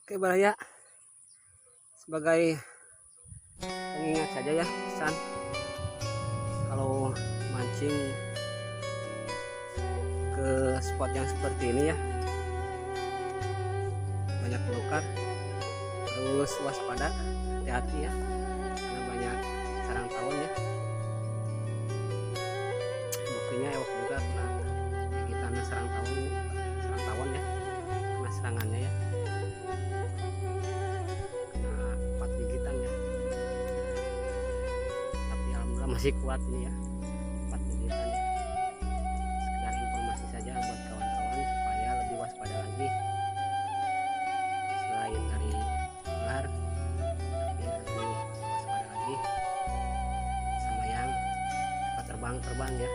Oke Baraya, sebagai pengingat saja ya, pesan kalau mancing ke spot yang seperti ini ya, banyak melukar, harus waspada, hati-hati ya, karena banyak sarang tawon ya. Buktinya ewok juga kena gigitan sarang tawon ya, kena serangannya ya, kena 4 gigitan ya, tapi alhamdulillah masih kuat ini ya, 4 gigitan ya. Sekedar informasi saja buat kawan-kawan supaya lebih waspada lagi, selain dari ular tapi lebih waspada lagi sama yang terbang ya.